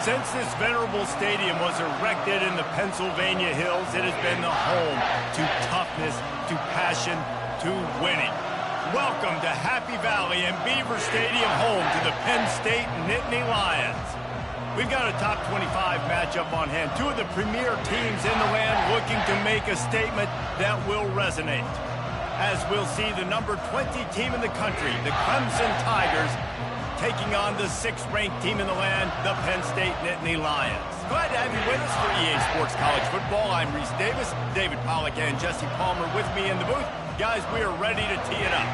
Since this venerable stadium was erected in the Pennsylvania Hills, it has been the home to toughness, to passion, to winning. Welcome to Happy Valley and Beaver Stadium, home to the Penn State Nittany Lions. We've got a top 25 matchup on hand. Two of the premier teams in the land looking to make a statement that will resonate. As we'll see the number 20 team in the country, the Clemson Tigers, taking on the 6th-ranked team in the land, the Penn State Nittany Lions. Glad to have you with us for EA Sports College Football. I'm Reese Davis, David Pollack and Jesse Palmer with me in the booth. Guys, we are ready to tee it up.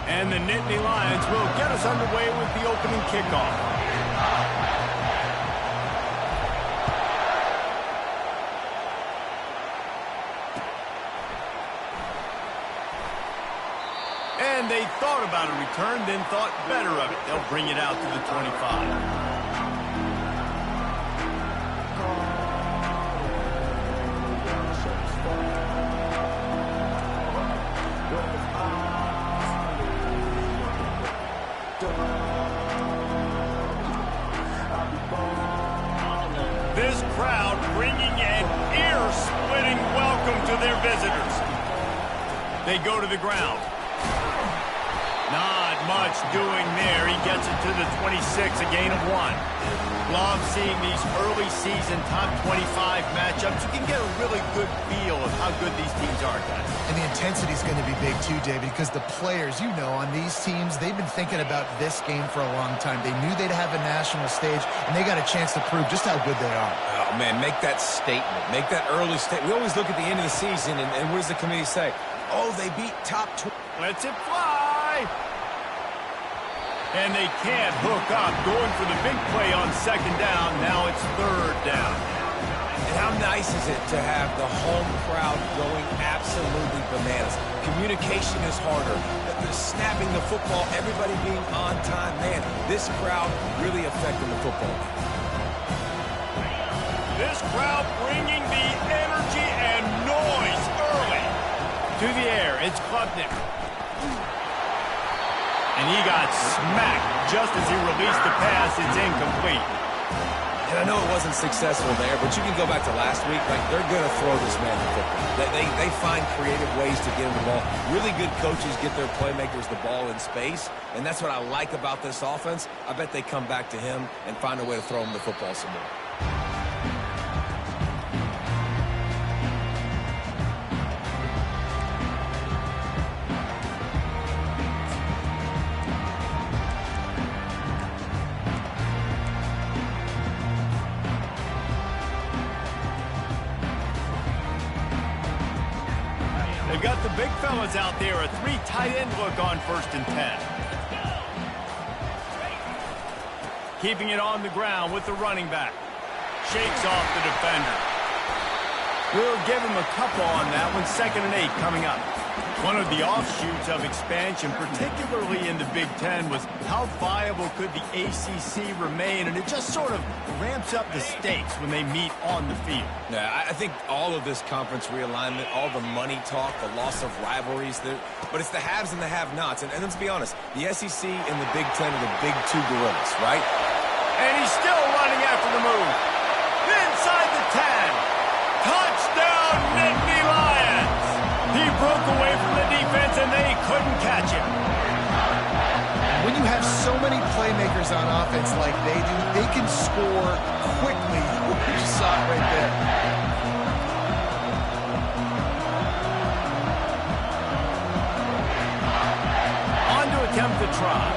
And the Nittany Lions will get us underway with the opening kickoff. And they thought about a return, then thought better of it. They'll bring it out to the 25. This crowd bringing an ear-splitting welcome to their visitors. They go to the ground. Not much doing there. He gets it to the 26, a gain of 1. Love seeing these early season top 25 matchups. You can get a really good feel of how good these teams are, guys. And the intensity is going to be big too, David, because the players, you know, on these teams, they've been thinking about this game for a long time. They knew they'd have a national stage, and they got a chance to prove just how good they are. Oh, man, make that statement. Make that early statement. We always look at the end of the season, and what does the committee say? Oh, they beat top 20. Lets it fly. And they can't hook up. Going for the big play on 2nd down. Now it's 3rd down. And how nice is it to have the home crowd going absolutely bananas? Communication is harder. The snapping the football, everybody being on time. Man, this crowd really affecting the football. This crowd bringing the energy and noise early. To the air, it's Klubnik. And he got smacked just as he released the pass. It's incomplete. And I know it wasn't successful there, but you can go back to last week. Like, they're going to throw this man the football. They find creative ways to get him the ball. Really good coaches get their playmakers the ball in space, and that's what I like about this offense. I bet they come back to him and find a way to throw him the football some more. They've got the big fellas out there, a 3 tight end look on 1st and 10. Keeping it on the ground with the running back. Shakes off the defender. We'll give him a couple on that one. 2nd and 8 coming up. One of the offshoots of expansion, particularly in the Big Ten, was how viable could the ACC remain, and it just sort of ramps up the stakes when they meet on the field. Yeah, I think all of this conference realignment, all the money talk, the loss of rivalries, but it's the haves and the have-nots. And let's be honest, the SEC and the Big Ten are the big 2 gorillas, right? And he's still running after the move. Inside the 10. Touchdown, Nittany Lions. He broke away from the defense, and they couldn't catch him. When you have so many playmakers on offense like they do, they can score quickly. You just saw it right there. On to attempt the try.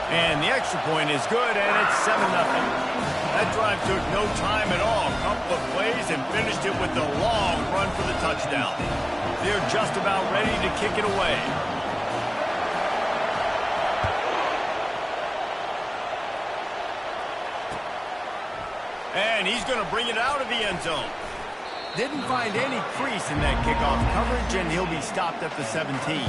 And the extra point is good, and it's 7-0. That drive took no time at all. A couple of plays and finished it with a long run for the touchdown. They're just about ready to kick it away. And he's going to bring it out of the end zone. Didn't find any crease in that kickoff coverage, and he'll be stopped at the 17.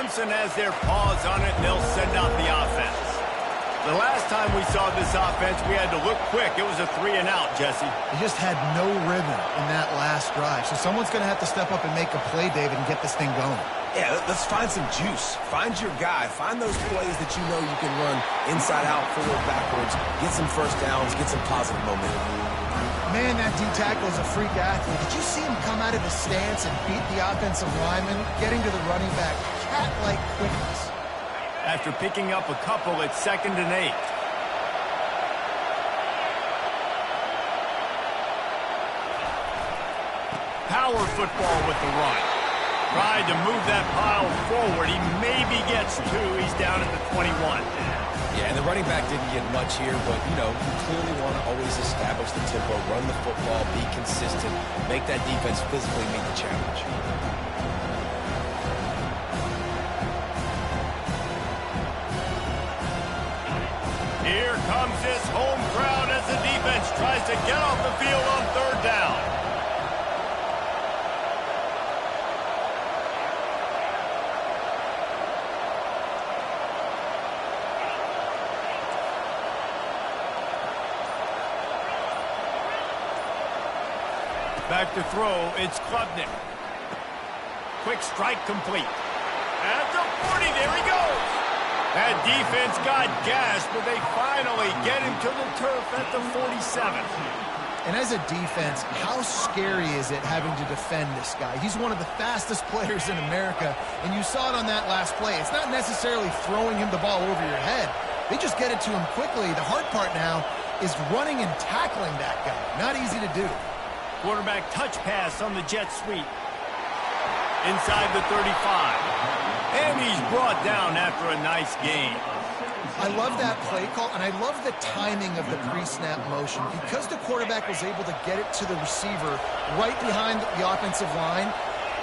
Clemson has their paws on it, and they'll send out the offense. The last time we saw this offense, we had to look quick. It was a 3-and-out, Jesse. He just had no rhythm in that last drive. So someone's going to have to step up and make a play, David, and get this thing going. Yeah, let's find some juice. Find your guy. Find those plays that you know you can run inside out, forward, backwards, get some first downs, get some positive momentum. Man, that D-tackle is a freak athlete. Did you see him come out of his stance and beat the offensive lineman, getting to the running back? Cat-like quickness. After picking up a couple, it's 2nd and 8. Power football with the run. Tried to move that pile forward. He maybe gets 2. He's down at the 21. Yeah, and the running back didn't get much here, but, you know, you clearly want to always establish the tempo, run the football, be consistent, make that defense physically meet the challenge. Here comes this home crowd as the defense tries to get off the field on 3rd down. Back to throw, it's Klubnik. Quick strike complete. At the 40, there he goes. That defense got gashed, but they finally get him to the turf at the 47. And as a defense, how scary is it having to defend this guy? He's one of the fastest players in America, and you saw it on that last play. It's not necessarily throwing him the ball over your head. They just get it to him quickly. The hard part now is running and tackling that guy. Not easy to do. Quarterback touch pass on the jet sweep. Inside the 35. And he's brought down after a nice gain. I love that play call, and I love the timing of the pre-snap motion. Because the quarterback was able to get it to the receiver right behind the offensive line,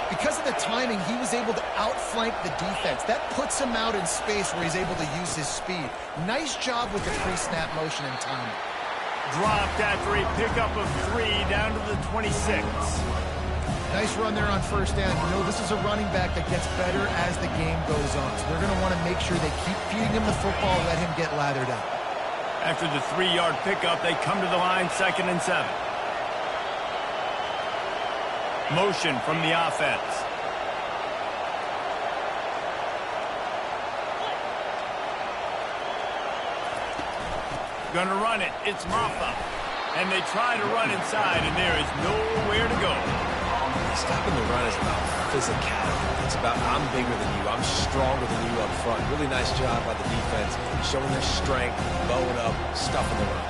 because of the timing, he was able to outflank the defense. That puts him out in space where he's able to use his speed. Nice job with the pre-snap motion and timing. Dropped after a pickup of 3 down to the 26. Nice run there on 1st down. You know, this is a running back that gets better as the game goes on. So they're going to want to make sure they keep feeding him the football, let him get lathered up. After the 3-yard pickup, they come to the line 2nd and 7. Motion from the offense. Gonna run it. It's Maffa. And they try to run inside, and there is nowhere to go. Stopping the run is about physicality. It's about I'm bigger than you. I'm stronger than you up front. Really nice job by the defense, showing their strength, bowing up, stuffing the run.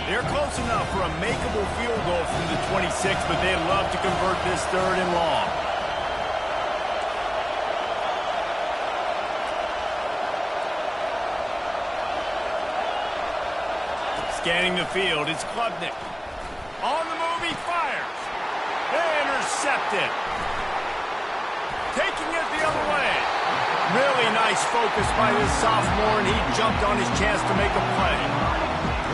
They're close enough for a makeable field goal from the 26, but they'd love to convert this 3rd and long. Scanning the field, it's Klubnik. On the move, he fires. Intercepted. Taking it the other way. Really nice focus by this sophomore, and he jumped on his chance to make a play.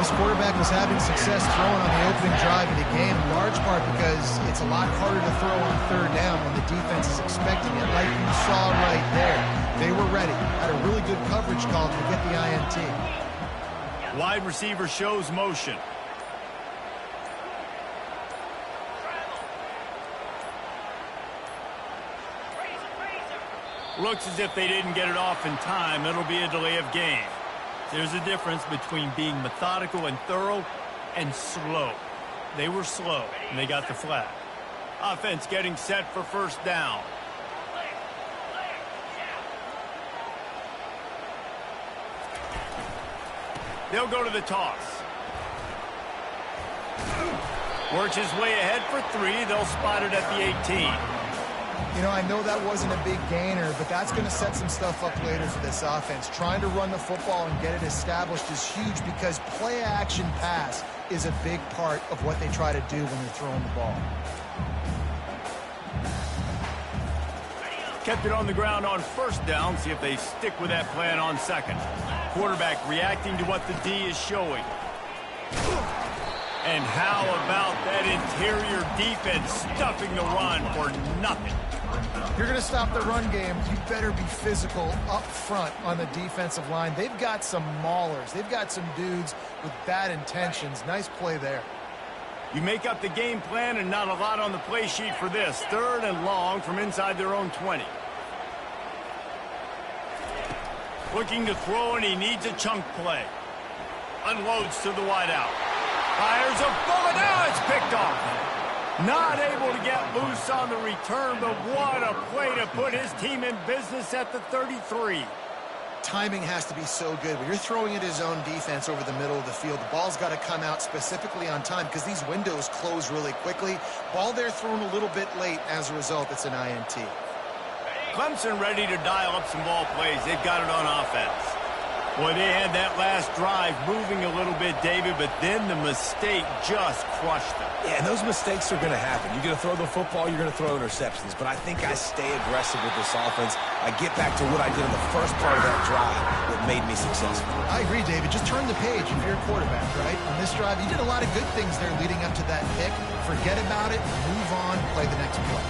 This quarterback was having success throwing on the opening drive of the game, in large part because it's a lot harder to throw on 3rd down when the defense is expecting it, like you saw right there. They were ready. Had a really good coverage call to get the INT. Wide receiver shows motion. Looks as if they didn't get it off in time. It'll be a delay of game. There's a difference between being methodical and thorough and slow. They were slow, and they got the flag. Offense getting set for 1st down. They'll go to the toss. Works his way ahead for 3. They'll spot it at the 18. You know, I know that wasn't a big gainer, but that's going to set some stuff up later for this offense. Trying to run the football and get it established is huge because play-action pass is a big part of what they try to do when they're throwing the ball. Kept it on the ground on 1st down. See if they stick with that plan on 2nd. Quarterback reacting to what the D is showing. And how about that interior defense stuffing the run for nothing? If you're going to stop the run game, you better be physical up front on the defensive line. They've got some maulers. They've got some dudes with bad intentions. Nice play there. You make up the game plan and not a lot on the play sheet for this. 3rd and long from inside their own 20. Looking to throw, and he needs a chunk play. Unloads to the wideout. Fires a bullet. Now it's picked off. Not able to get loose on the return, but what a play to put his team in business at the 33. Timing has to be so good. When you're throwing at his own defense over the middle of the field, the ball's got to come out specifically on time because these windows close really quickly. Ball there thrown a little bit late. As a result, it's an INT. Clemson ready to dial up some ball plays. They've got it on offense. Boy, they had that last drive moving a little bit, David, but then the mistake just crushed them. Yeah, and those mistakes are going to happen. You're going to throw the football, you're going to throw interceptions. But I think I stay aggressive with this offense. I get back to what I did in the first part of that drive that made me successful. I agree, David. Just turn the page if you're a quarterback, right? On this drive, you did a lot of good things there leading up to that pick. Forget about it, move on, play the next play.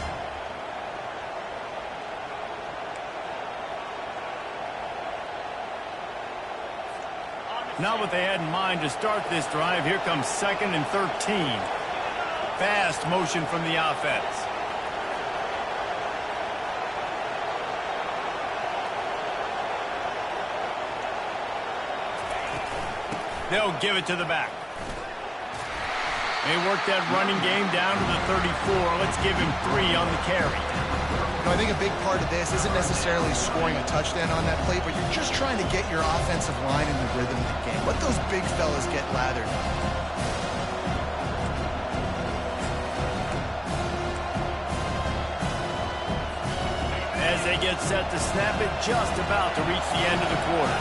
Not what they had in mind to start this drive. Here comes 2nd and 13. Fast motion from the offense. They'll give it to the back. They work that running game down to the 34. Let's give him 3 on the carry. I think a big part of this isn't necessarily scoring a touchdown on that play, but you're just trying to get your offensive line in the rhythm of the game. Let those big fellas get lathered. As they get set to snap it, just about to reach the end of the quarter.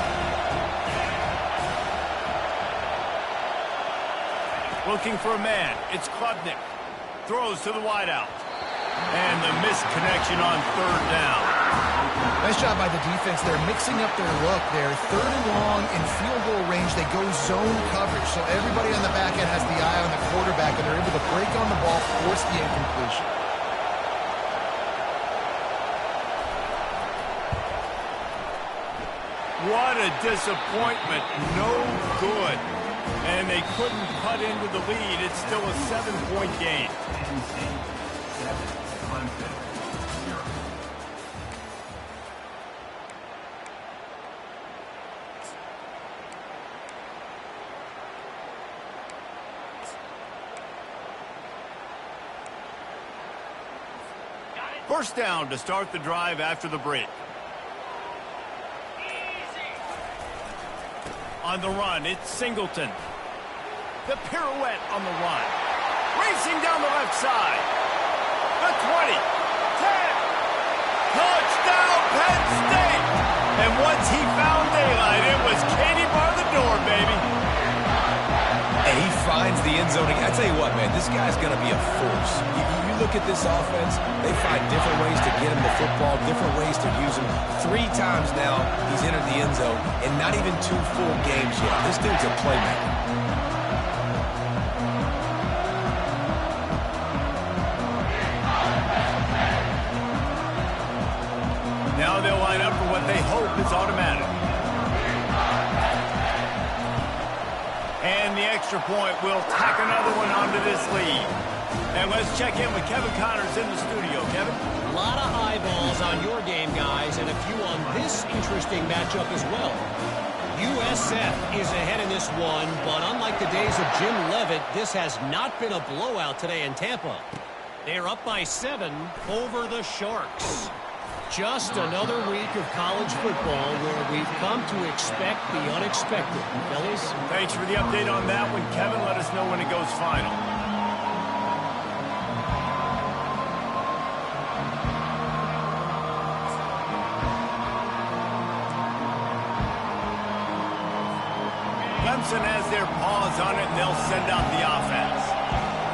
Looking for a man. It's Klubnik. Throws to the wideout. And the missed connection on 3rd down. Nice job by the defense there, mixing up their look there. 3rd and long in field goal range. They go zone coverage, so everybody on the back end has the eye on the quarterback, and they're able to break on the ball, force the incompletion. What a disappointment. No good. And they couldn't cut into the lead. It's still a 7-point game. First down to start the drive after the break. On the run, it's Singleton. The pirouette on the run. Racing down the left side. The 20. 10. Touchdown, Penn State. And once he found daylight, it was Katie bar the door, baby. And he finds the end zone. I tell you what, man, this guy's going to be a force. You look at this offense, they find different ways to get him the football, different ways to use him. 3 times now he's entered the end zone, and not even 2 full games yet. This dude's a playmaker. Now they'll line up for what they hope is automatic. And the extra point will tack another one onto this lead. And let's check in with Kevin Connors in the studio. Kevin? A lot of eyeballs on your game, guys, and a few on this interesting matchup as well. USF is ahead in this one, but unlike the days of Jim Leavitt, this has not been a blowout today in Tampa. They're up by 7 over the Sharks. Just another week of college football where we've come to expect the unexpected. Fellas? Thanks for the update on that one, Kevin. Let us know when it goes final. Clemson has their paws on it, and they'll send out the offense.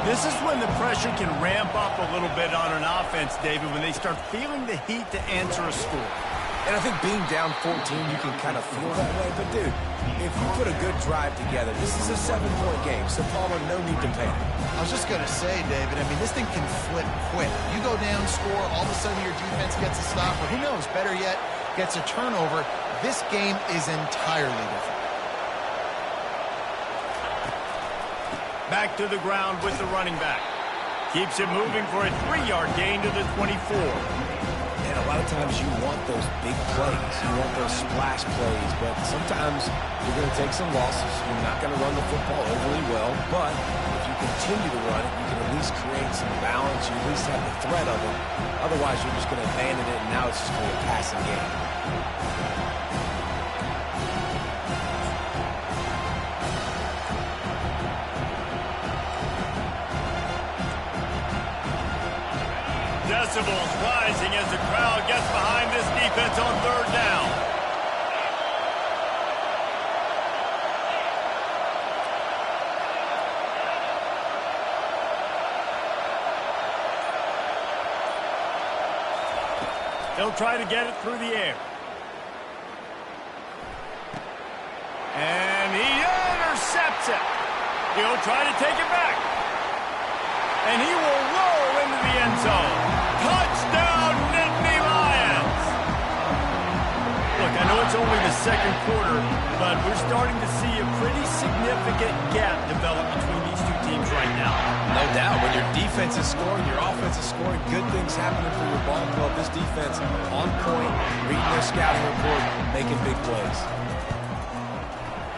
This is when the pressure can ramp up a little bit on an offense, David, when they start feeling the heat to answer a score. And I think being down 14, you can kind of feel that way. But, dude, if you put a good drive together, this is a 7-point game. So, Palmer, no need to panic. I was just going to say, David, I mean, this thing can flip quick. You go down, score, all of a sudden your defense gets a stop, or who knows, better yet, gets a turnover. This game is entirely different. Back to the ground with the running back. Keeps it moving for a 3-yard gain to the 24. And a lot of times you want those big plays. You want those splash plays. But sometimes you're going to take some losses. You're not going to run the football overly well. But if you continue to run it, you can at least create some balance. You at least have the threat of it. Otherwise, you're just going to abandon it, and now it's just going to be a passing game. Decibels rising as the crowd gets behind this defense on 3rd down. They'll try to get it through the air. And he intercepts it. He'll try to take it back. And he will roll into the end zone. Touchdown, Nittany Lions! Look, I know it's only the 2nd quarter, but we're starting to see a pretty significant gap develop between these two teams right now. No doubt. When your defense is scoring, your offense is scoring, good things happening for your ball club. This defense on point, reading their scouting report, making big plays.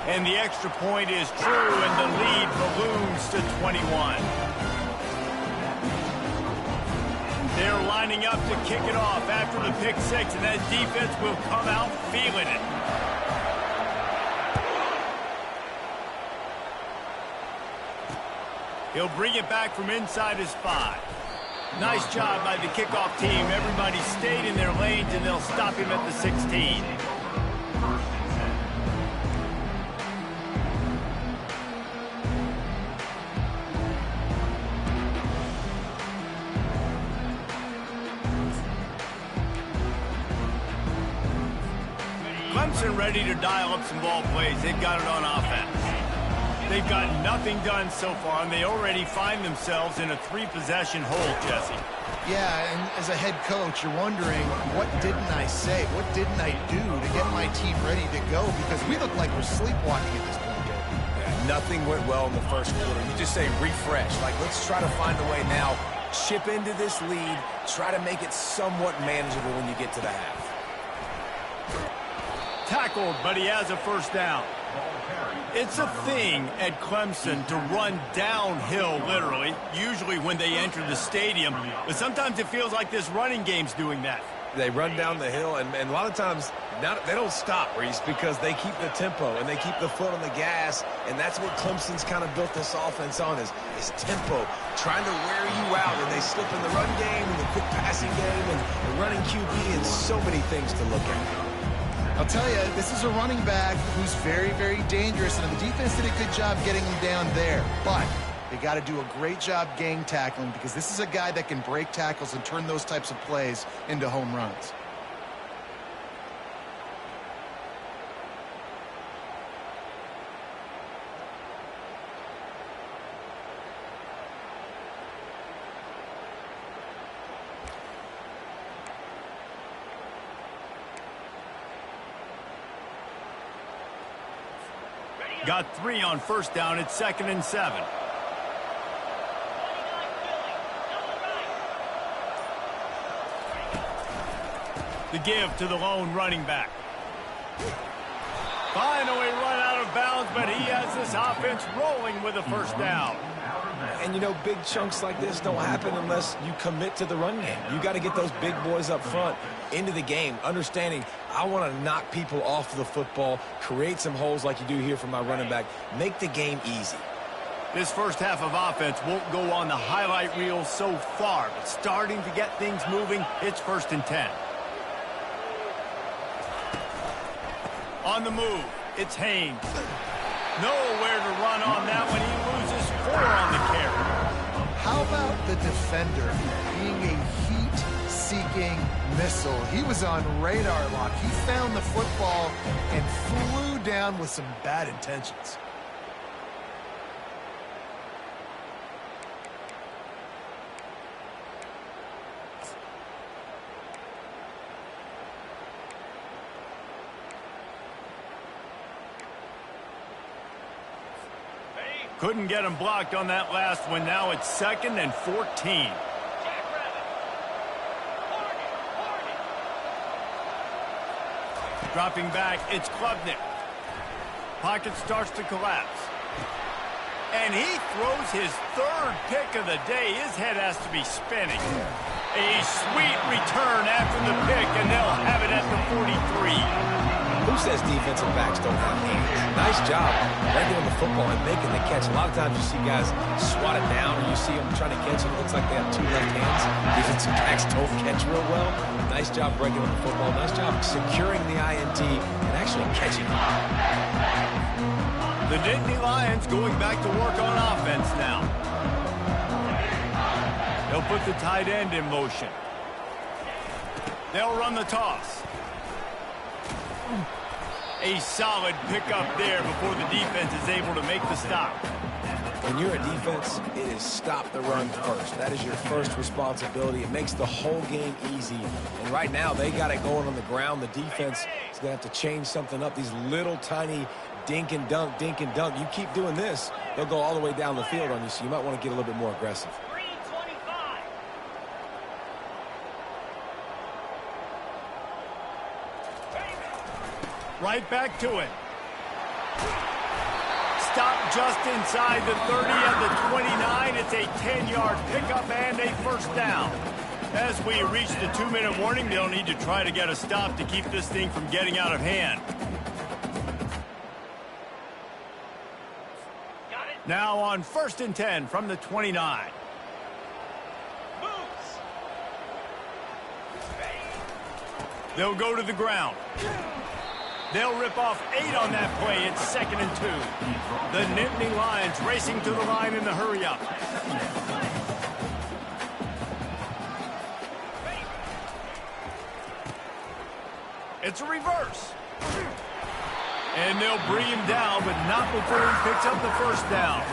And the extra point is true, and the lead balloons to 21. They're lining up to kick it off after the pick 6, and that defense will come out feeling it. He'll bring it back from inside his 5. Nice job by the kickoff team. Everybody stayed in their lanes, and they'll stop him at the 16. Clemson ready to dial up some ball plays. They've got it on offense. They've got nothing done so far, and they already find themselves in a 3-possession hole, Jesse. Yeah, and as a head coach, you're wondering, what didn't I say? What didn't I do to get my team ready to go? Because we look like we're sleepwalking at this point, David. Yeah, nothing went well in the 1st quarter. You just say refresh. Like, let's try to find a way now. Chip into this lead. Try to make it somewhat manageable when you get to the half. Tackled, but he has a 1st down. It's a thing at Clemson to run downhill, literally, usually when they enter the stadium. But sometimes it feels like this running game's doing that. They run down the hill, and a lot of times they don't stop, Reese, because they keep the tempo and they keep the foot on the gas, and that's what Clemson's kind of built this offense on is tempo, trying to wear you out, and they slip in the run game and the quick passing game and the running QB and so many things to look at. I'll tell you, this is a running back who's very, very dangerous, and the defense did a good job getting him down there. But they got to do a great job gang tackling because this is a guy that can break tackles and turn those types of plays into home runs. Got 3 on 1st down. It's 2nd and 7. The give to the lone running back. Finally run out of bounds, but he has this offense rolling with a 1st down. And, you know, big chunks like this don't happen unless you commit to the run game. You got to get those big boys up front into the game, understanding I want to knock people off the football, create some holes like you do here for my running back, make the game easy. This 1st half of offense won't go on the highlight reel so far, but starting to get things moving, it's 1st and 10. On the move, it's Haynes. Nowhere to run on that one. He loses 4 on the carry. How about the defender being a heat-seeking heat-seeking missile. He was on radar lock. He found the football and flew down with some bad intentions. Couldn't get him blocked on that last one. Now it's 2nd and 14. Dropping back, it's Klubnik. Pocket starts to collapse. And he throws his 3rd pick of the day. His head has to be spinning. A sweet return after the pick, and they'll have it at the 43. Who says defensive backs don't have hands? Nice job breaking on the football and making the catch. A lot of times you see guys swat it down, or you see them trying to catch it. It looks like they have 2 left hands. Defensive backs don't catch real well. Nice job breaking on the football. Nice job securing the INT and actually catching it. The Nittany Lions going back to work on offense now. They'll put the tight end in motion. They'll run the toss. A solid pickup there before the defense is able to make the stop. When you're a defense, it is stop the run first. That is your first responsibility. It makes the whole game easy. And right now, they got it going on the ground. The defense is going to have to change something up. These little tiny dink and dunk, dink and dunk. You keep doing this, they'll go all the way down the field on you, so you might want to get a little bit more aggressive. Right back to it. Stop just inside the 30 at the 29. It's a 10-yard pickup and a 1st down. As we reach the 2-minute warning, they'll need to try to get a stop to keep this thing from getting out of hand. Now on 1st and 10 from the 29. They'll go to the ground. They'll rip off 8 on that play. It's 2nd and 2. The Nittany Lions racing to the line in the hurry-up. It's a reverse. And they'll bring him down, but not before he picks up the 1st down.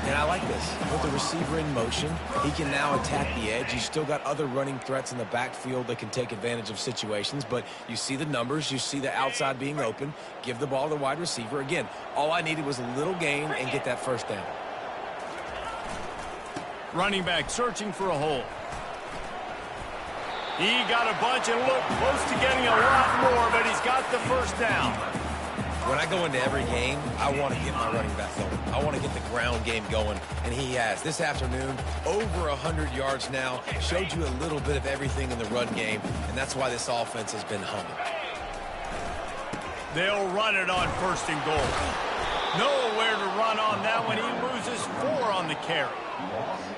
And I like this. With the receiver in motion, he can now attack the edge. He's still got other running threats in the backfield that can take advantage of situations, but you see the numbers, you see the outside being open. Give the ball to the wide receiver. Again, all I needed was a little gain and get that 1st down. Running back searching for a hole. He got a bunch and looked close to getting a lot more, but he's got the 1st down. When I go into every game, I want to get my running back going. I want to get the ground game going, and he has. This afternoon, over 100 yards now, showed you a little bit of everything in the run game, and that's why this offense has been humming. They'll run it on 1st and goal. Nowhere to run on that one. He loses 4 on the carry.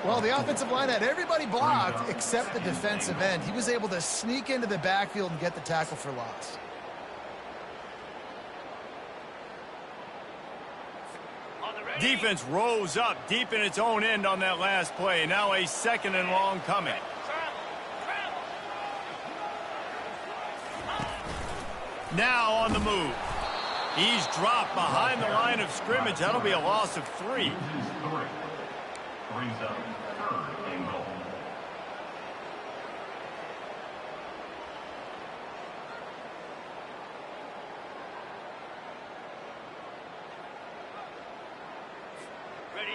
Well, the offensive line had everybody blocked except the defensive end. He was able to sneak into the backfield and get the tackle for loss. Defense rose up deep in its own end on that last play. Now a 2nd and long coming. Now on the move. He's dropped behind the line of scrimmage. That'll be a loss of 3.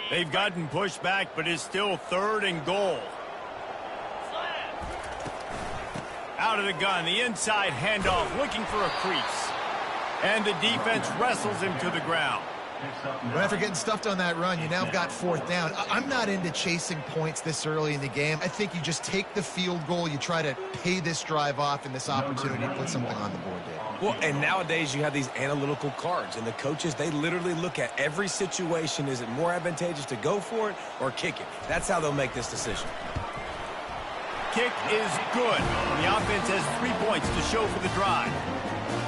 They've gotten pushed back, but it's still 3rd and goal. Out of the gun, the inside handoff, looking for a crease. And the defense wrestles him to the ground. But after getting stuffed on that run, you now have got 4th down. I'm not into chasing points this early in the game. I think you just take the field goal. You try to pay this drive off and this opportunity to put something on the board, Dave. Well, and nowadays you have these analytical cards, and the coaches, they literally look at every situation. Is it more advantageous to go for it or kick it? That's how they'll make this decision. Kick is good. The offense has 3 points to show for the drive.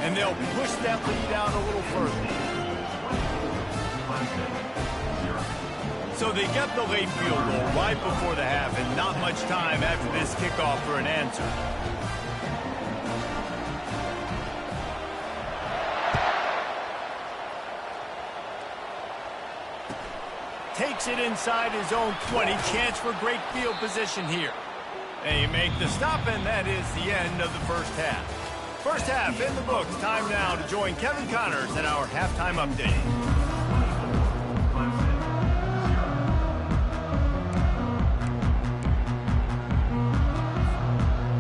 And they'll push that lead out a little further. So they get the late field goal right before the half, and not much time after this kickoff for an answer. Takes it inside his own 20. Chance for great field position here. They make the stop, and that is the end of the first half. First half in the books. Time now to join Kevin Connors in our halftime update.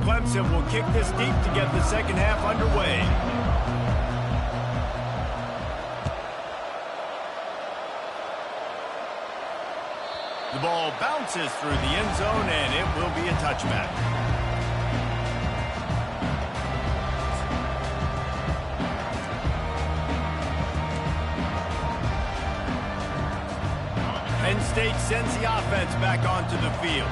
Clemson will kick this deep to get the second half underway. The ball bounces through the end zone, and it will be a touchback. Penn State sends the offense back onto the field.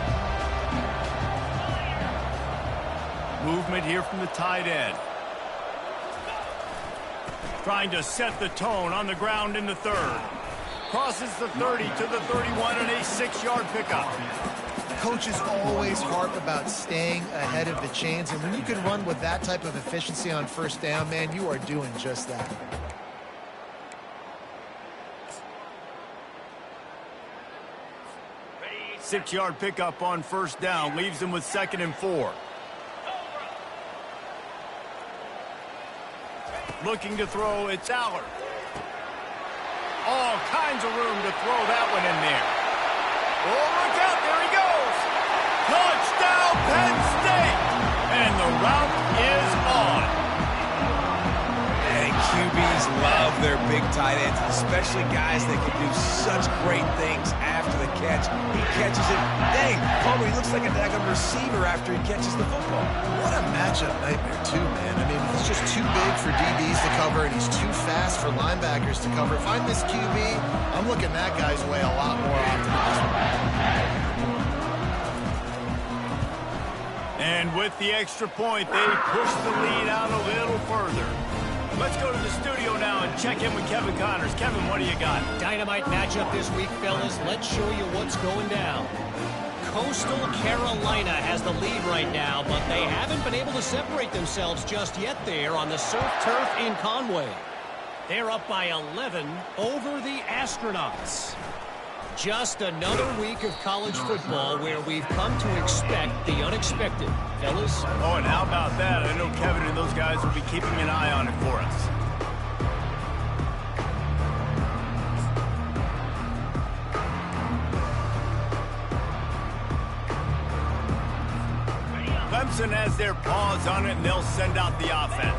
Movement here from the tight end. Trying to set the tone on the ground in the third. Crosses the 30 to the 31 and a 6-yard pickup. Coaches always harp about staying ahead of the chains, and when you can run with that type of efficiency on first down, man, you are doing just that. Six-yard pickup on first down leaves them with 2nd and 4. Looking to throw, it's Allard. All kinds of room to throw that one in there. Oh, look out, there he goes. Touchdown, Penn State. And the route is on. And QBs love their big tight ends, especially guys that can do such great things after the catch. He catches it. Dang, Palmer, he looks like a daggone receiver after he catches the football. What a matchup nightmare, too, man. I mean, he's just too big for DBs to cover, and he's too fast for linebackers to cover. If I'm this QB, I'm looking that guy's way a lot more often than this one. And with the extra point, they push the lead out a little further. Let's go to the studio now and check in with Kevin Connors. Kevin, what do you got? Dynamite matchup this week, fellas. Let's show you what's going down. Coastal Carolina has the lead right now, but they haven't been able to separate themselves just yet there on the surf turf in Conway. They're up by 11 over the Astronauts. Just another week of college football where we've come to expect the unexpected. Fellas? Oh, and how about that? I know Kevin and those guys will be keeping an eye on it for us. Clemson has their paws on it, and they'll send out the offense.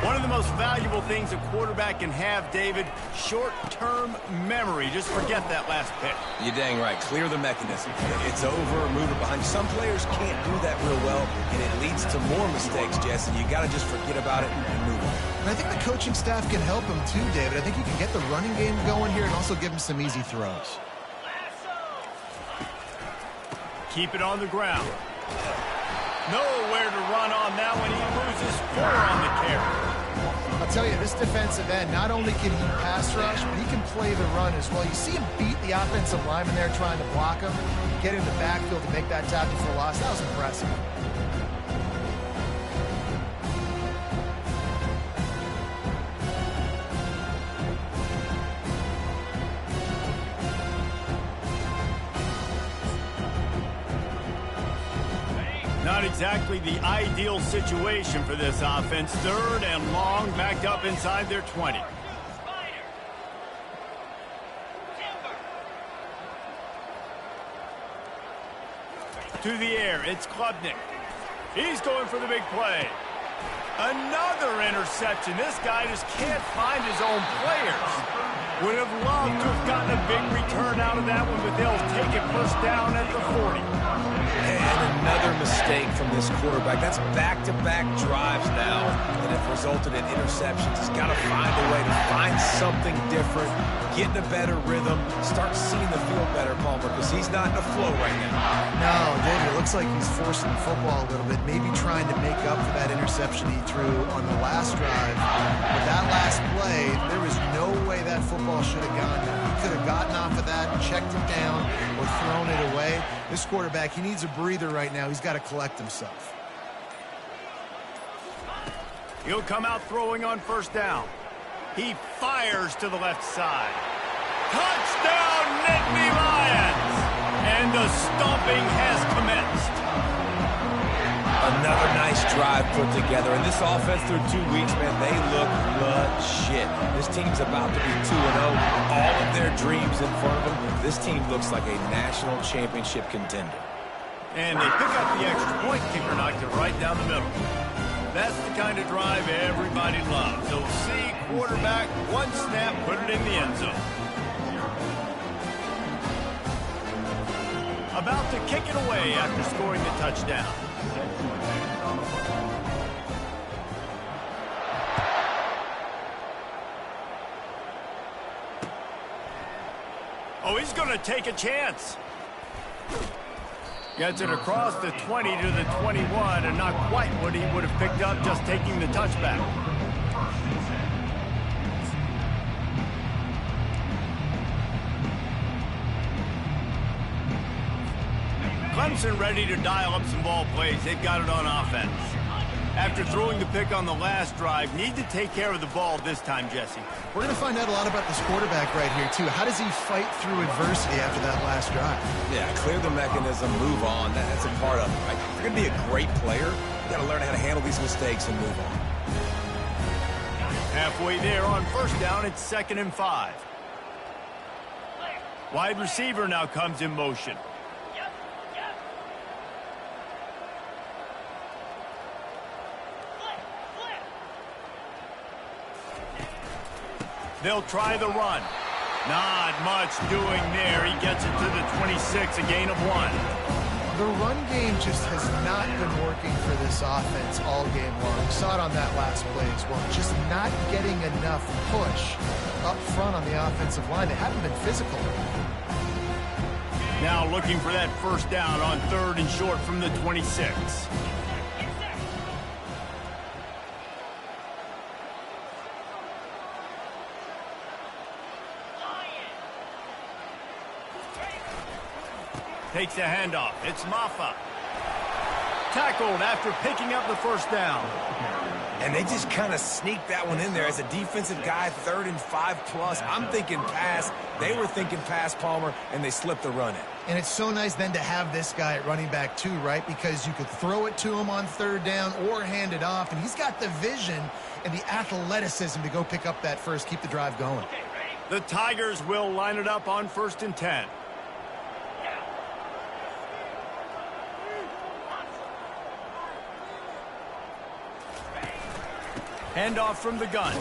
One of the most valuable things a quarterback can have, David, short-term memory. Just forget that last pick. You're dang right. Clear the mechanism. It's over, move it behind. Some players can't do that real well, and it leads to more mistakes, Jesse. You got to just forget about it and move on. And I think the coaching staff can help him too, David. I think you can get the running game going here and also give him some easy throws. Keep it on the ground. Nowhere to run on that one. He loses 4 on the carry. I'll tell you, this defensive end, not only can he pass rush, but he can play the run as well. You see him beat the offensive lineman there trying to block him, get in the backfield to make that tackle for loss. That was impressive. Not exactly the ideal situation for this offense. 3rd and long, backed up inside their 20. To the air, it's Klubnik. He's going for the big play. Another interception. This guy just can't find his own players. Would have loved to have gotten a big return out of that one, but they'll take it first down at the 40. And another mistake from this quarterback. That's back-to-back drives now that have resulted in interceptions. He's got to find a way to find something different, get in a better rhythm, start seeing the field better, Palmer, because he's not in a flow right now. No, David, it looks like he's forcing the football a little bit, maybe trying to make up for that interception he threw on the last drive. But that last play, there was no way that football should have gone there. He could have gotten off of that, checked it down, or thrown it away. This quarterback, he needs a breather right now. He's got to collect himself. He'll come out throwing on first down. He fires to the left side. Touchdown, Nittany Lions! And the stomping has commenced. Another nice drive put together. And this offense through 2 weeks, man, they look legit. This team's about to be 2-0. All of their dreams in front of them. This team looks like a national championship contender. And they pick up the extra point. Kicker knocked it right down the middle. That's the kind of drive everybody loves. They'll see quarterback, one snap, put it in the end zone. About to kick it away after scoring the touchdown. Oh, he's going to take a chance. Gets it across the 20 to the 21, and not quite what he would have picked up just taking the touchback. Clemson ready to dial up some ball plays. They've got it on offense. After throwing the pick on the last drive, need to take care of the ball this time, Jesse. We're going to find out a lot about this quarterback right here, too. How does he fight through adversity after that last drive? Yeah, clear the mechanism, move on. That's a part of it, right? If you're going to be a great player, you got to learn how to handle these mistakes and move on. Halfway there on first down, it's 2nd and 5. Wide receiver now comes in motion. They'll try the run. Not much doing there. He gets it to the 26, a gain of 1. The run game just has not been working for this offense all game long. We saw it on that last play as well. Just not getting enough push up front on the offensive line. They haven't been physical. Now looking for that first down on 3rd and short from the 26. Takes a handoff. It's Maffa. Tackled after picking up the first down. And they just kind of sneaked that one in there as a defensive guy, 3rd and 5+. I'm thinking pass. They were thinking pass, Palmer, and they slipped the run in. And it's so nice then to have this guy at running back too, right? Because you could throw it to him on 3rd down or hand it off. And he's got the vision and the athleticism to go pick up that first, keep the drive going. The Tigers will line it up on 1st and 10. Handoff from the gun.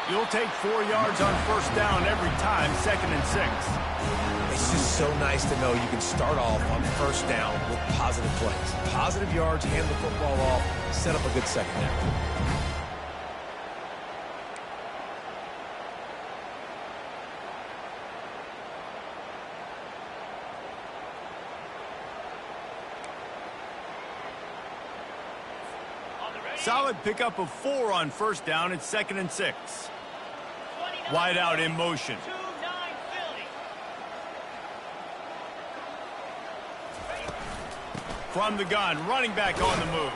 You'll take 4 yards on first down every time, 2nd and 6. It's just so nice to know you can start off on first down with positive plays. Positive yards, hand the football off, set up a good second down. Solid pickup of 4 on first down. It's 2nd and 6. Wide out in motion. From the gun, running back on the move.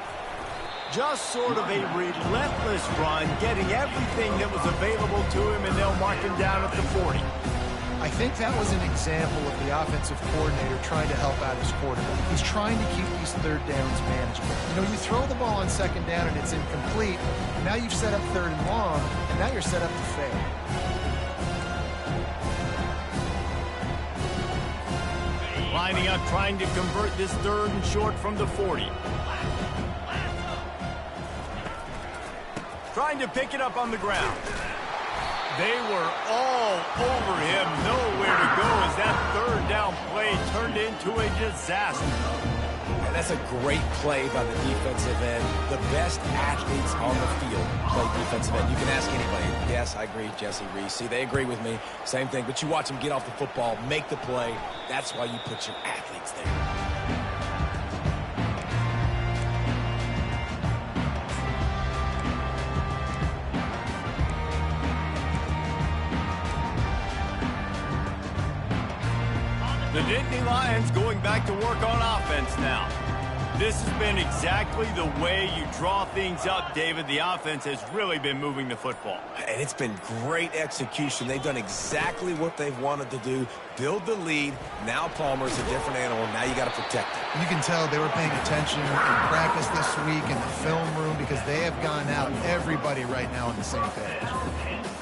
Just sort of a relentless run, getting everything that was available to him, and they'll mark him down at the 40. I think that was an example of the offensive coordinator trying to help out his quarterback. He's trying to keep these 3rd downs manageable. You know, you throw the ball on 2nd down and it's incomplete. Now you've set up 3rd and long, and now you're set up to fail. Lining up, trying to convert this 3rd and short from the 40. Trying to pick it up on the ground. They were all over him, nowhere to go as that 3rd down play turned into a disaster. And that's a great play by the defensive end. The best athletes on the field play defensive end. You can ask anybody. Yes, I agree, Jesse Reese. See, they agree with me. Same thing. But you watch them get off the football, make the play. That's why you put your athletes there. The Nittany Lions going back to work on offense now. This has been exactly the way you draw things up, David. The offense has really been moving the football. And it's been great execution. They've done exactly what they've wanted to do. Build the lead. Now Palmer's a different animal. Now you got to protect it. You can tell they were paying attention in practice this week in the film room because they have gone out, everybody right now on the same page.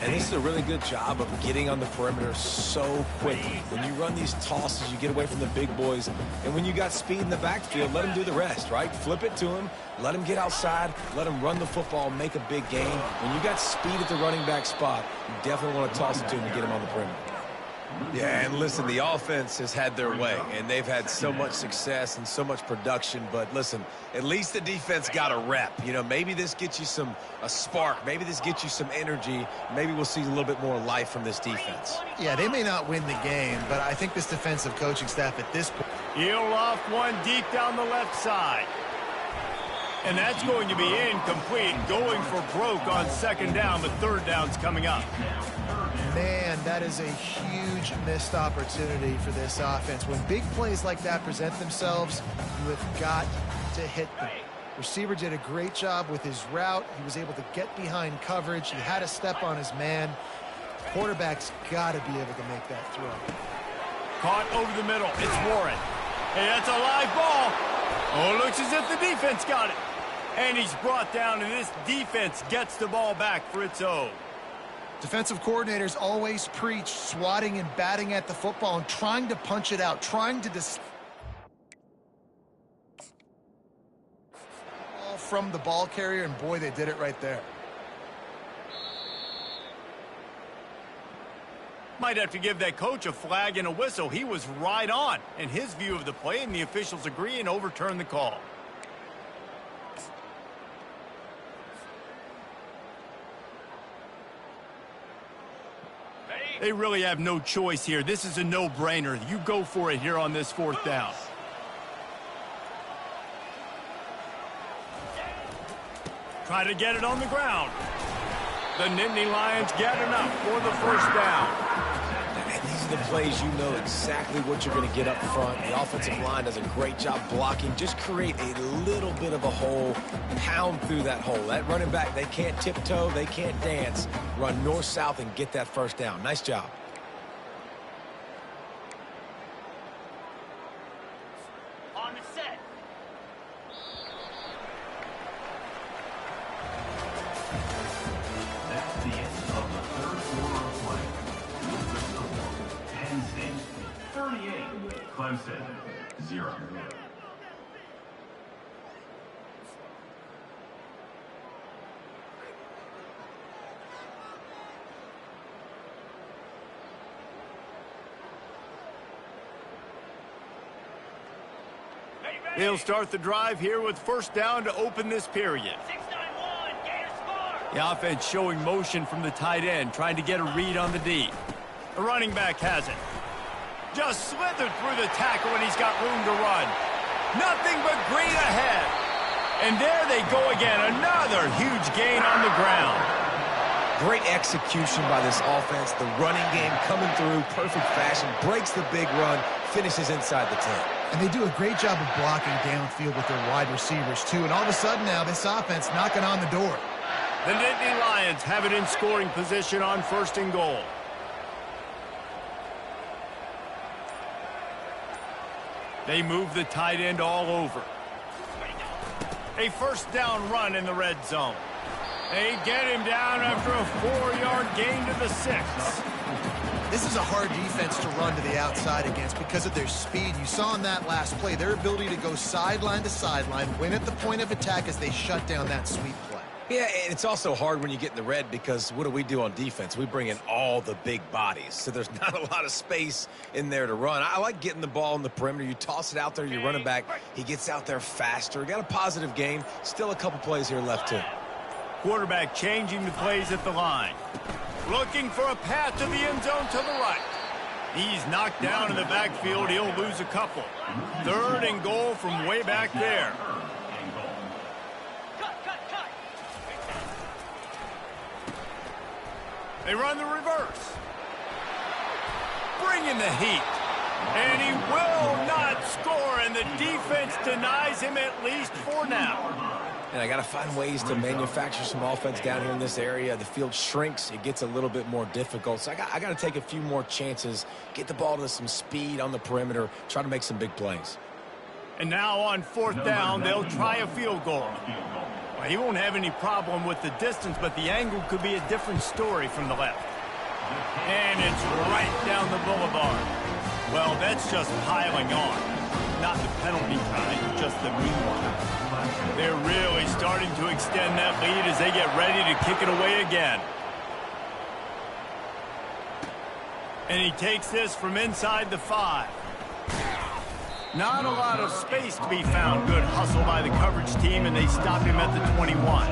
And this is a really good job of getting on the perimeter so quickly. When you run these tosses, you get away from the big boys. And when you got speed in the backfield, let them do the rest, right? Flip it to him. Let him get outside. Let him run the football and make a big gain. When you got speed at the running back spot, you definitely want to toss it to him and get him on the perimeter. Yeah, and listen, the offense has had their way, and they've had so much success and so much production. But listen, at least the defense got a rep. You know, maybe this gets you a spark. Maybe this gets you some energy. Maybe we'll see a little bit more life from this defense. Yeah, they may not win the game, but I think this defensive coaching staff at this point. He'll off one deep down the left side. And that's going to be incomplete, going for broke on second down, but third down's coming up. Man, that is a huge missed opportunity for this offense. When big plays like that present themselves, you have got to hit them. Receiver did a great job with his route. He was able to get behind coverage. He had a step on his man. Quarterback's got to be able to make that throw. Caught over the middle. It's Warren. Hey, that's a live ball. Oh, it looks as if the defense got it. And he's brought down, and this defense gets the ball back for its own. Defensive coordinators always preach swatting and batting at the football and trying to punch it out, trying to from the ball carrier, and boy, they did it right there. Might have to give that coach a flag and a whistle. He was right on in his view of the play, and the officials agree and overturn the call. They really have no choice here. This is a no-brainer. You go for it here on this fourth down. Try to get it on the ground. The Nittany Lions get enough for the first down. And these are the plays you know exactly what you're going to get up front. The offensive line does a great job blocking. Just create a little bit of a hole, pound through that hole. That running back, they can't tiptoe, they can't dance. Run north-south and get that first down. Nice job. On the set. That's the end of the third quarter of play. Penn State 38, Clemson 0. They'll start the drive here with first down to open this period. 6-9-1, Gator score! The offense showing motion from the tight end, trying to get a read on the D. The running back has it. Just slithered through the tackle and he's got room to run. Nothing but green ahead. And there they go again. Another huge gain on the ground. Great execution by this offense. The running game coming through, perfect fashion, breaks the big run, finishes inside the 10. And they do a great job of blocking downfield with their wide receivers, too. And all of a sudden now, this offense knocking on the door. The Nittany Lions have it in scoring position on first and goal. They move the tight end all over. A first down run in the red zone. They get him down after a 4-yard gain to the 6. This is a hard defense to run to the outside against because of their speed. You saw in that last play their ability to go sideline to sideline, win at the point of attack as they shut down that sweep play. Yeah, and it's also hard when you get in the red because what do we do on defense? We bring in all the big bodies, so there's not a lot of space in there to run. I like getting the ball on the perimeter. You toss it out there, you're running back. He gets out there faster. Got a positive gain. Still a couple plays here left, too. Quarterback changing the plays at the line. Looking for a path to the end zone to the right. He's knocked down in the backfield. He'll lose a couple. Third and goal from way back there. They run the reverse. Bring in the heat. And he will not score, and the defense denies him at least for now. And I got to find ways to manufacture some offense down here in this area. The field shrinks. It gets a little bit more difficult. So I got to take a few more chances, get the ball to some speed on the perimeter, try to make some big plays. And now on 4th down, they'll try a field goal. Well, he won't have any problem with the distance, but the angle could be a different story from the left. And it's right down the boulevard. Well, that's just piling on. Not the penalty kind, just the meanwhile. They're really starting to extend that lead as they get ready to kick it away again. And he takes this from inside the 5. Not a lot of space to be found. Good hustle by the coverage team, and they stop him at the 21.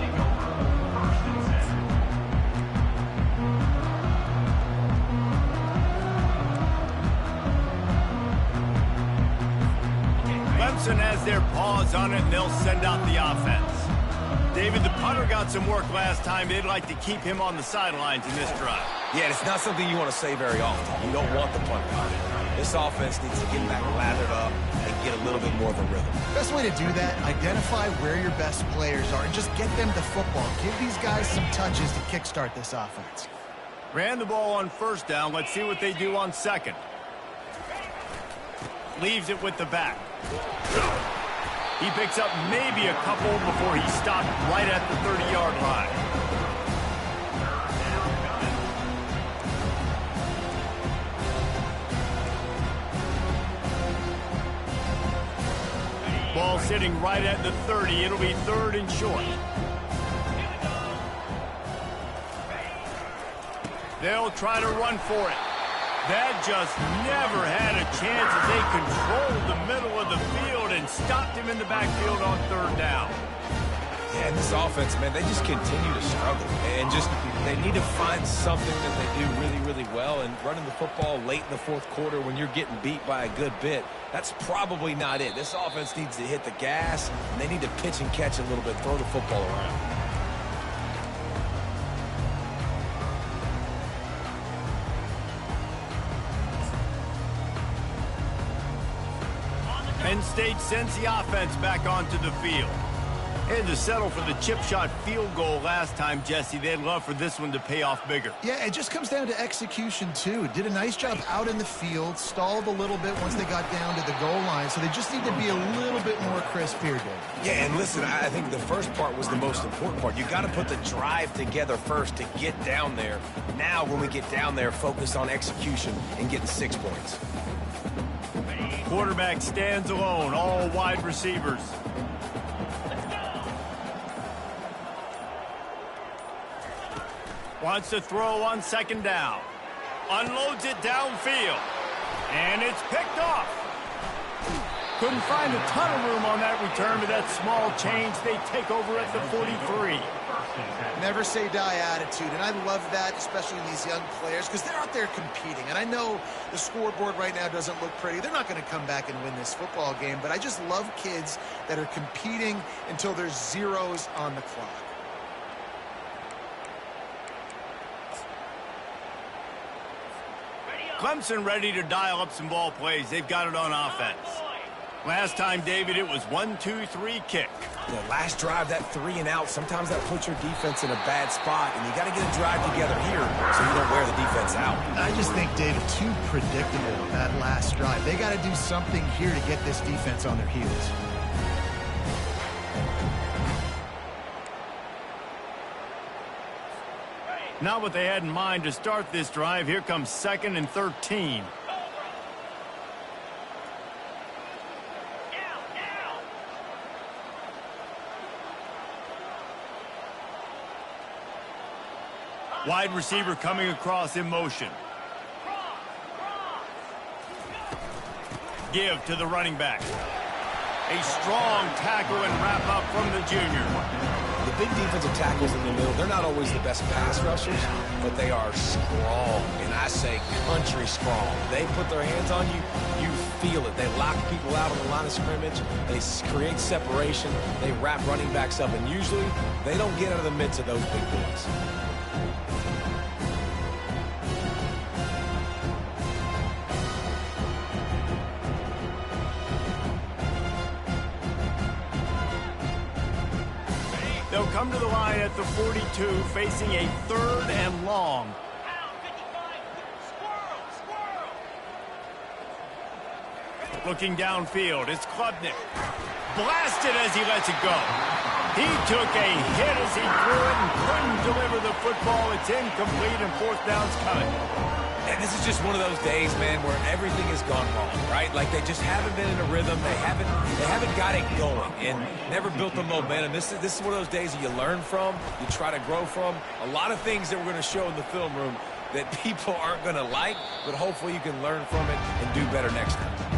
Clemson has their paws on it, and they'll send out the offense. David, the punter got some work last time. They'd like to keep him on the sidelines in this drive. Yeah, it's not something you want to say very often. You don't want the punter out there. This offense needs to get back lathered up and get a little bit more of a rhythm. Best way to do that, identify where your best players are and just get them the football. Give these guys some touches to kickstart this offense. Ran the ball on 1st down. Let's see what they do on 2nd. Leaves it with the back. He picks up maybe a couple before he stopped right at the 30-yard line. Ball sitting right at the 30. It'll be 3rd and short. They'll try to run for it. That just never had a chance as they controlled the middle of the field and stopped him in the backfield on 3rd down. Yeah, and this offense, man, they just continue to struggle. And they need to find something that they do really, really well. And running the football late in the 4th quarter when you're getting beat by a good bit, that's probably not it. This offense needs to hit the gas, and they need to pitch and catch a little bit, throw the football around. Penn State sends the offense back onto the field. And to settle for the chip shot field goal last time, Jesse, they'd love for this one to pay off bigger. Yeah, it just comes down to execution, too. Did a nice job out in the field, stalled a little bit once they got down to the goal line, so they just need to be a little bit more crisp here, Dave. Yeah, and listen, I think the first part was the most important part. You got to put the drive together first to get down there. Now, when we get down there, focus on execution and getting 6 points. Quarterback stands alone, all wide receivers. Wants to throw on 2nd down. Unloads it downfield. And it's picked off. Couldn't find a ton of room on that return, but that small change, they take over at the 43. Never say die attitude, and I love that, especially in these young players, because they're out there competing. And I know the scoreboard right now doesn't look pretty. They're not going to come back and win this football game, but I just love kids that are competing until there's zeros on the clock. Clemson ready to dial up some ball plays. They've got it on offense. Last time, David, it was 1-2-3 kick. The last drive, that 3 and out, sometimes that puts your defense in a bad spot, and you got to get a drive together here so you don't wear the defense out. I just think, David, too predictable, that last drive. They got to do something here to get this defense on their heels. Not what they had in mind to start this drive. Here comes 2nd and 13. Wide receiver coming across in motion. Give to the running back. A strong tackle and wrap up from the junior. The big defensive tackles in the middle, they're not always the best pass rushers, but they are strong, and I say country strong. They put their hands on you, you feel it. They lock people out on the line of scrimmage. They create separation. They wrap running backs up, and usually they don't get out of the midst of those big boys. come to the line at the 42, facing a 3rd and long. Looking downfield, it's Klubnik. Blasted as he lets it go. He took a hit as he threw it and couldn't deliver the football. It's incomplete and 4th down's coming. And this is just one of those days, man, where everything has gone wrong, right? Like they just haven't been in a rhythm. They haven't got it going and never built the momentum. This is one of those days that you learn from, you try to grow from. A lot of things that we're going to show in the film room that people aren't going to like, but hopefully you can learn from it and do better next time.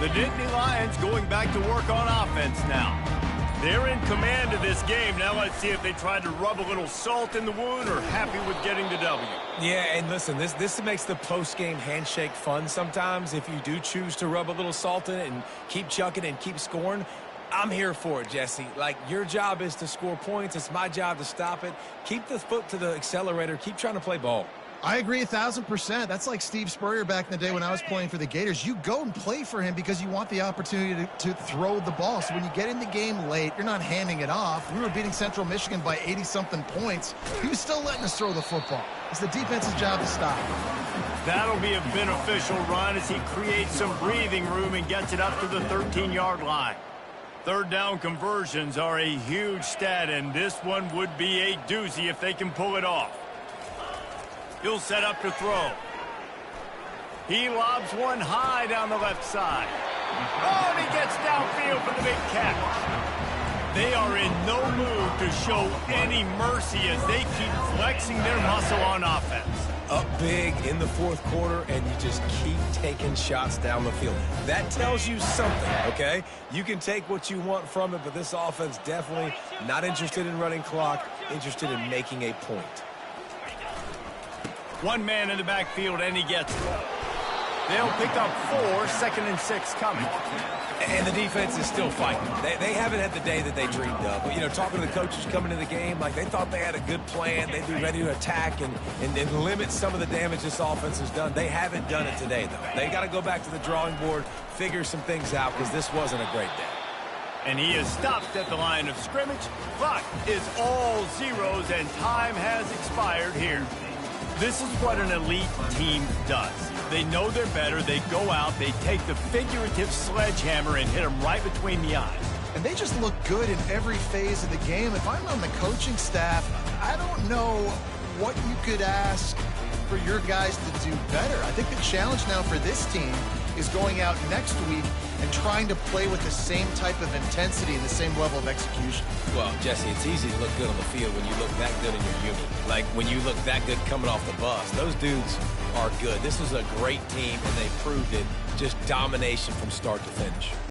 The Nittany Lions going back to work on offense now. They're in command of this game. Now let's see if they try to rub a little salt in the wound or happy with getting the W. Yeah, and listen, this makes the post-game handshake fun sometimes. If you do choose to rub a little salt in it and keep chucking and keep scoring, I'm here for it, Jesse. Like, your job is to score points. It's my job to stop it. Keep the foot to the accelerator. Keep trying to play ball. I agree 1,000%. That's like Steve Spurrier back in the day when I was playing for the Gators. You go and play for him because you want the opportunity to throw the ball. So when you get in the game late, you're not handing it off. We were beating Central Michigan by 80-something points. He was still letting us throw the football. It's the defense's job to stop. That'll be a beneficial run as he creates some breathing room and gets it up to the 13-yard line. 3rd down conversions are a huge stat, and this one would be a doozy if they can pull it off. He'll set up to throw. He lobs one high down the left side. Oh, and he gets downfield for the big catch. They are in no mood to show any mercy as they keep flexing their muscle on offense. Up big in the 4th quarter, and you just keep taking shots down the field. That tells you something, okay? You can take what you want from it, but this offense definitely not interested in running clock, interested in making a point. One man in the backfield, and he gets it. They'll pick up 4, 2nd and 6 coming. And the defense is still fighting. They haven't had the day that they dreamed of. But, you know, talking to the coaches coming into the game, like they thought they had a good plan. They'd be ready to attack and limit some of the damage this offense has done. They haven't done it today, though. They got to go back to the drawing board, figure some things out, because this wasn't a great day. And he is stopped at the line of scrimmage. Clock is all zeros, and time has expired here. This is what an elite team does. They know they're better. They go out. They take the figurative sledgehammer and hit them right between the eyes. And they just look good in every phase of the game. If I'm on the coaching staff, I don't know what you could ask for your guys to do better. I think the challenge now for this team is going out next week and trying to play with the same type of intensity and the same level of execution. Well, Jesse, it's easy to look good on the field when you look that good in your unit. Like when you look that good coming off the bus. Those dudes are good. This is a great team, and they proved it. Just domination from start to finish.